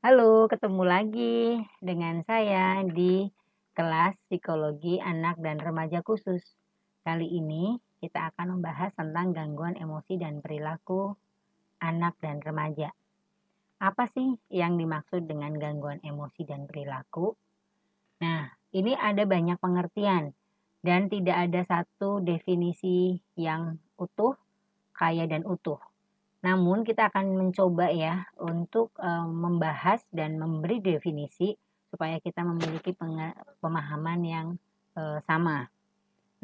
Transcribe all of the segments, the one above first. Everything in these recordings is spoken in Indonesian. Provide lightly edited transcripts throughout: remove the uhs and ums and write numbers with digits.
Halo, ketemu lagi dengan saya di kelas psikologi anak dan remaja khusus. Kali ini kita akan membahas tentang gangguan emosi dan perilaku anak dan remaja. Apa sih yang dimaksud dengan gangguan emosi dan perilaku? Nah, ini ada banyak pengertian dan tidak ada satu definisi yang utuh, kaya dan utuh. Namun kita akan mencoba ya untuk membahas dan memberi definisi supaya kita memiliki pemahaman yang sama.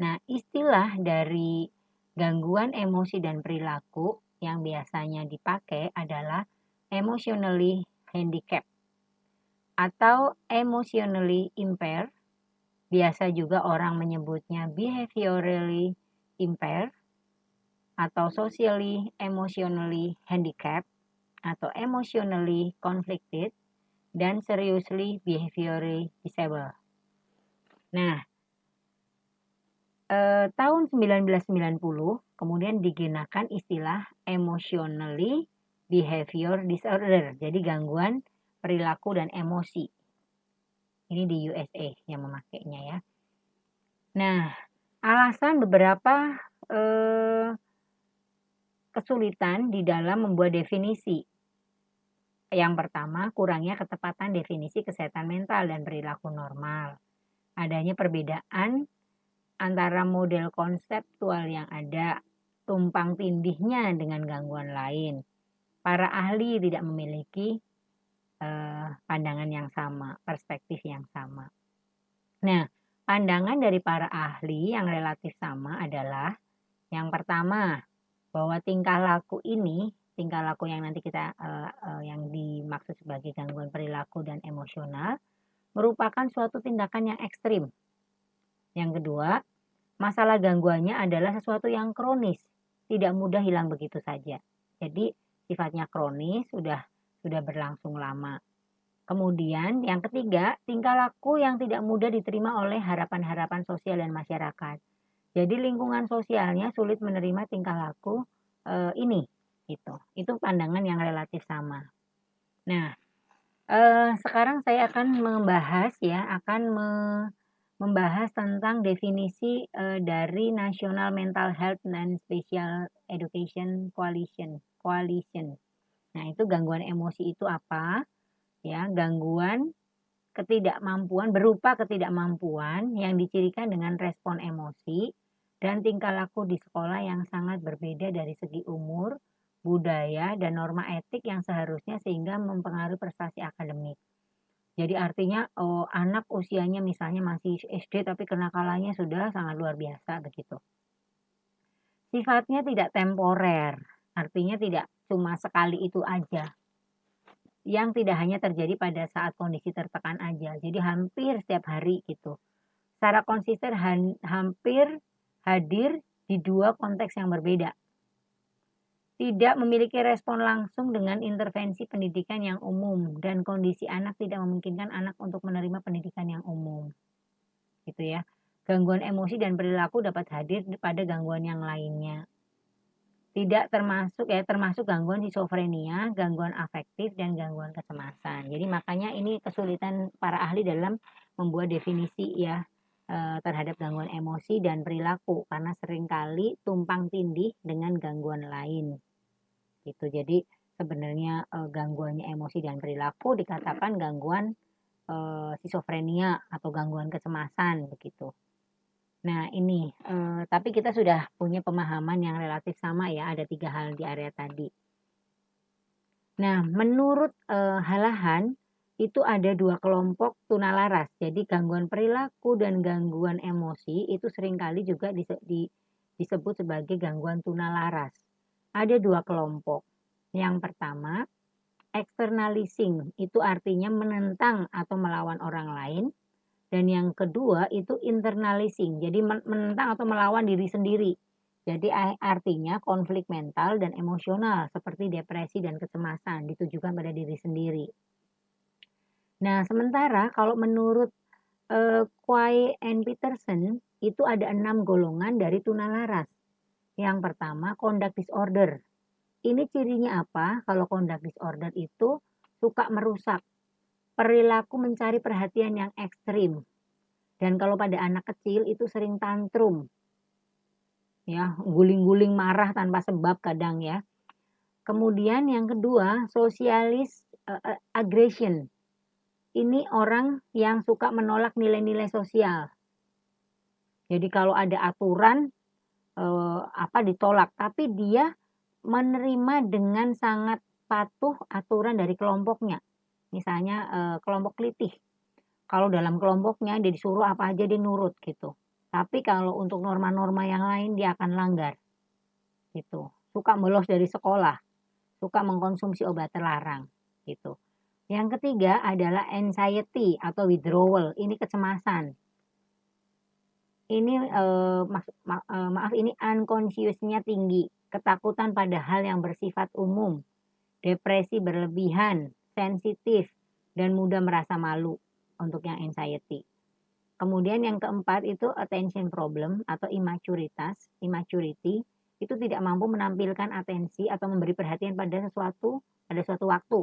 Nah, istilah dari gangguan emosi dan perilaku yang biasanya dipakai adalah emotionally handicapped atau emotionally impaired. Biasa juga orang menyebutnya behaviorally impaired atau socially emotionally handicapped atau emotionally conflicted dan seriously behaviorally disabled. Nah, tahun 1990 kemudian digunakan istilah emotionally behavior disorder. Jadi gangguan perilaku dan emosi. Ini di USA yang memakainya ya. Nah, alasan beberapa kesulitan di dalam membuat definisi. Yang pertama, kurangnya ketepatan definisi kesehatan mental dan perilaku normal. Adanya perbedaan antara model konseptual yang ada, tumpang tindihnya dengan gangguan lain. Para ahli tidak memiliki pandangan yang sama, perspektif yang sama. Nah, pandangan dari para ahli yang relatif sama adalah yang pertama, bahwa tingkah laku yang nanti kita yang dimaksud sebagai gangguan perilaku dan emosional merupakan suatu tindakan yang ekstrim. Yang kedua, masalah gangguannya adalah sesuatu yang kronis, tidak mudah hilang begitu saja. Jadi sifatnya kronis, sudah berlangsung lama. Kemudian yang ketiga, tingkah laku yang tidak mudah diterima oleh harapan-harapan sosial dan masyarakat. Jadi lingkungan sosialnya sulit menerima tingkah laku ini, gitu. Itu pandangan yang relatif sama. Nah, sekarang saya akan membahas tentang definisi dari National Mental Health and Special Education Coalition. Nah, itu gangguan emosi itu apa? Ya, gangguan berupa ketidakmampuan yang dicirikan dengan respon emosi dan tingkah laku di sekolah yang sangat berbeda dari segi umur, budaya, dan norma etik yang seharusnya sehingga mempengaruhi prestasi akademik. Jadi artinya anak usianya misalnya masih SD tapi kenakalannya sudah sangat luar biasa begitu. Sifatnya tidak temporer, artinya tidak cuma sekali itu aja. Yang tidak hanya terjadi pada saat kondisi tertekan aja, jadi hampir setiap hari gitu. Secara konsisten hampir hadir di dua konteks yang berbeda. Tidak memiliki respon langsung dengan intervensi pendidikan yang umum dan kondisi anak tidak memungkinkan anak untuk menerima pendidikan yang umum. Gitu ya. Gangguan emosi dan perilaku dapat hadir pada gangguan yang lainnya. Tidak termasuk gangguan skizofrenia, gangguan afektif, dan gangguan kecemasan. Jadi makanya ini kesulitan para ahli dalam membuat definisi ya terhadap gangguan emosi dan perilaku karena seringkali tumpang tindih dengan gangguan lain. Gitu. Jadi sebenarnya gangguannya emosi dan perilaku dikatakan gangguan skizofrenia atau gangguan kecemasan begitu. Nah ini, tapi kita sudah punya pemahaman yang relatif sama ya, ada 3 hal di area tadi. Nah, menurut Halahan, itu ada 2 kelompok tunalaras. Jadi gangguan perilaku dan gangguan emosi itu seringkali juga disebut sebagai gangguan tunalaras. Ada 2 kelompok. Yang pertama, externalizing, itu artinya menentang atau melawan orang lain. Dan yang kedua itu internalizing, jadi menentang atau melawan diri sendiri. Jadi artinya konflik mental dan emosional seperti depresi dan kecemasan ditujukan pada diri sendiri. Nah, sementara kalau menurut Quay and Peterson itu ada 6 golongan dari tunalaras. Yang pertama, conduct disorder. Ini cirinya apa? Kalau conduct disorder itu suka merusak perilaku mencari perhatian yang ekstrim. Dan kalau pada anak kecil itu sering tantrum, ya, guling-guling marah tanpa sebab kadang ya. Kemudian yang kedua, sosialis aggression. Ini orang yang suka menolak nilai-nilai sosial. Jadi kalau ada aturan ditolak, tapi dia menerima dengan sangat patuh aturan dari kelompoknya. Misalnya kelompok kelitih. Kalau dalam kelompoknya dia disuruh apa aja dia nurut gitu. Tapi kalau untuk norma-norma yang lain dia akan langgar gitu. Suka bolos dari sekolah, suka mengkonsumsi obat terlarang gitu. Yang ketiga adalah anxiety atau withdrawal. Ini kecemasan. Ini maaf ini unconscious-nya tinggi, ketakutan pada hal yang bersifat umum, depresi berlebihan, sensitif, dan mudah merasa malu untuk yang anxiety. Kemudian yang keempat itu attention problem atau immaturity, itu tidak mampu menampilkan atensi atau memberi perhatian pada suatu waktu.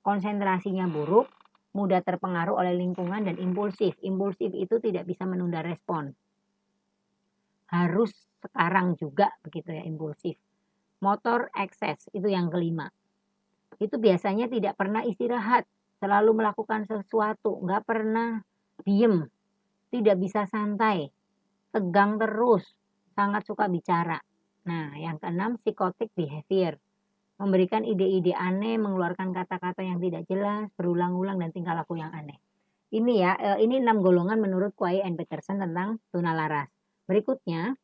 Konsentrasinya buruk, mudah terpengaruh oleh lingkungan dan impulsif. Impulsif itu tidak bisa menunda respon. Harus sekarang juga begitu ya, impulsif. Motor excess itu yang kelima. Itu biasanya tidak pernah istirahat, selalu melakukan sesuatu, nggak pernah diem, tidak bisa santai, tegang terus, sangat suka bicara. Nah, yang keenam, psychotic behavior. Memberikan ide-ide aneh, mengeluarkan kata-kata yang tidak jelas, berulang-ulang, dan tingkah laku yang aneh. Ini ya, ini 6 golongan menurut Quay and Peterson tentang tunalaras. Berikutnya,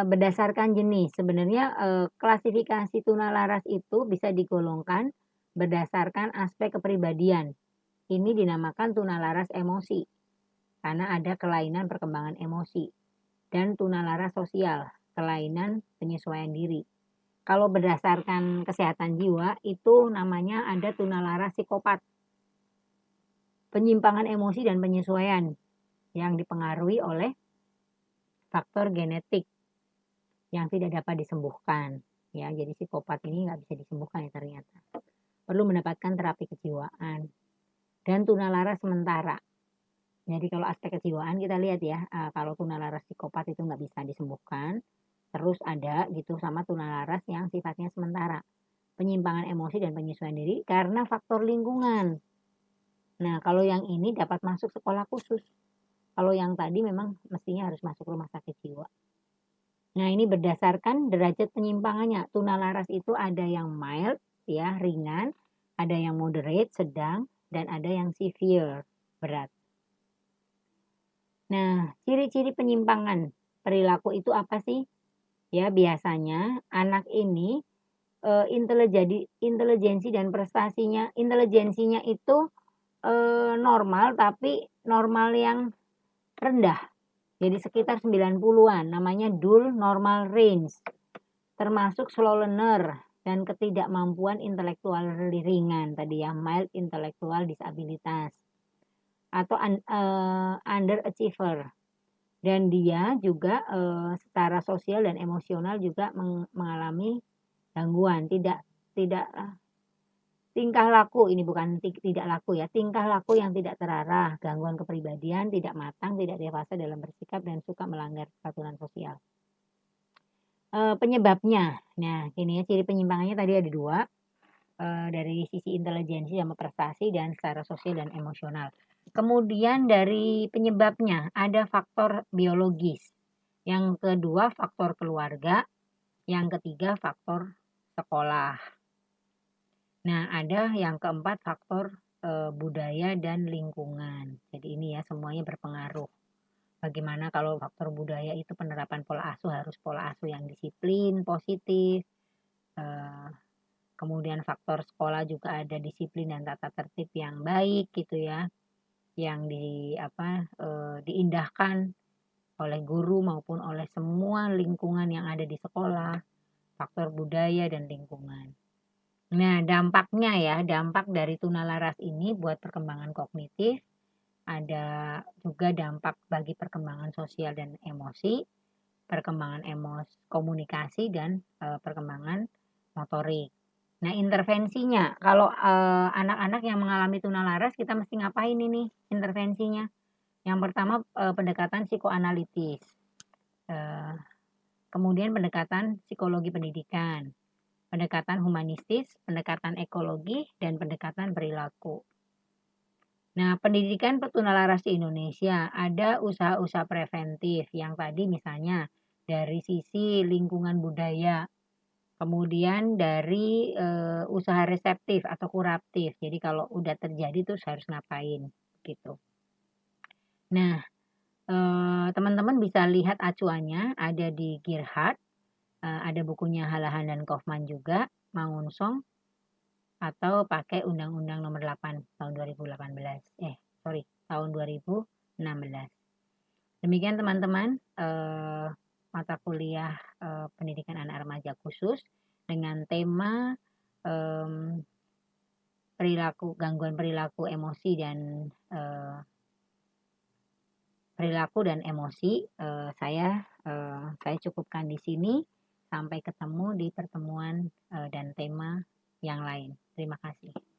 berdasarkan jenis. Sebenarnya klasifikasi tunalaras itu bisa digolongkan berdasarkan aspek kepribadian. Ini dinamakan tunalaras emosi karena ada kelainan perkembangan emosi, dan tunalaras sosial, kelainan penyesuaian diri. Kalau berdasarkan kesehatan jiwa itu namanya ada tunalaras psikopat, penyimpangan emosi dan penyesuaian yang dipengaruhi oleh faktor genetik yang tidak dapat disembuhkan. Ya, jadi psikopat ini nggak bisa disembuhkan ya ternyata. Perlu mendapatkan terapi kejiwaan. Dan tunalaras sementara. Jadi kalau aspek kejiwaan kita lihat ya, kalau tunalaras psikopat itu nggak bisa disembuhkan, terus ada gitu sama tunalaras yang sifatnya sementara. Penyimpangan emosi dan penyesuaian diri karena faktor lingkungan. Nah, kalau yang ini dapat masuk sekolah khusus. Kalau yang tadi memang mestinya harus masuk rumah sakit jiwa. Nah, ini berdasarkan derajat penyimpangannya. Tunalaras itu ada yang mild, ya, ringan, ada yang moderate, sedang, dan ada yang severe, berat. Nah, ciri-ciri penyimpangan perilaku itu apa sih? Ya, biasanya anak ini intelijensi dan prestasinya, intelijensinya itu normal, tapi normal yang rendah. Jadi sekitar 90-an, namanya dull normal range. Termasuk slow learner dan ketidakmampuan intelektual ringan tadi ya, mild intellectual disabilitas atau underachiever. Dan dia juga secara sosial dan emosional juga mengalami gangguan, tidak tingkah laku, ini bukan tidak laku ya, tingkah laku yang tidak terarah, gangguan kepribadian, tidak matang, tidak dewasa dalam bersikap, dan suka melanggar peraturan sosial. Penyebabnya, nah ini ya, ciri penyimpangannya tadi ada dua, dari sisi intelijensi sama prestasi dan secara sosial dan emosional. Kemudian dari penyebabnya ada faktor biologis, yang kedua faktor keluarga, yang ketiga faktor sekolah. Nah, ada yang keempat faktor budaya dan lingkungan. Jadi ini ya semuanya berpengaruh. Bagaimana kalau faktor budaya itu penerapan pola asuh, harus pola asuh yang disiplin, positif. Kemudian faktor sekolah juga ada disiplin dan tata tertib yang baik gitu ya, yang diindahkan oleh guru maupun oleh semua lingkungan yang ada di sekolah, faktor budaya dan lingkungan. Nah, dampaknya ya, dampak dari tunalaras ini buat perkembangan kognitif, ada juga dampak bagi perkembangan sosial dan emosi, perkembangan komunikasi, dan perkembangan motorik. Nah, intervensinya kalau, anak-anak yang mengalami tunalaras kita mesti ngapain ini intervensinya? Yang pertama, pendekatan psikoanalitis, eee, kemudian pendekatan psikologi pendidikan, pendekatan humanistis, pendekatan ekologi, dan pendekatan perilaku. Nah, pendidikan tunalaras di Indonesia ada usaha-usaha preventif yang tadi misalnya dari sisi lingkungan budaya, kemudian dari, usaha reseptif atau kuratif. Jadi kalau udah terjadi terus harus ngapain, gitu. Nah, teman-teman bisa lihat acuannya ada di Gearhart, ada bukunya Halahan dan Kaufman juga, Mangunsong, atau pakai Undang-Undang Nomor 8 tahun 2018. Tahun 2016. Demikian teman-teman, mata kuliah, pendidikan anak remaja khusus dengan tema, mmm, gangguan perilaku emosi dan, perilaku dan emosi, saya cukupkan di sini. Sampai ketemu di pertemuan, dan tema yang lain. Terima kasih.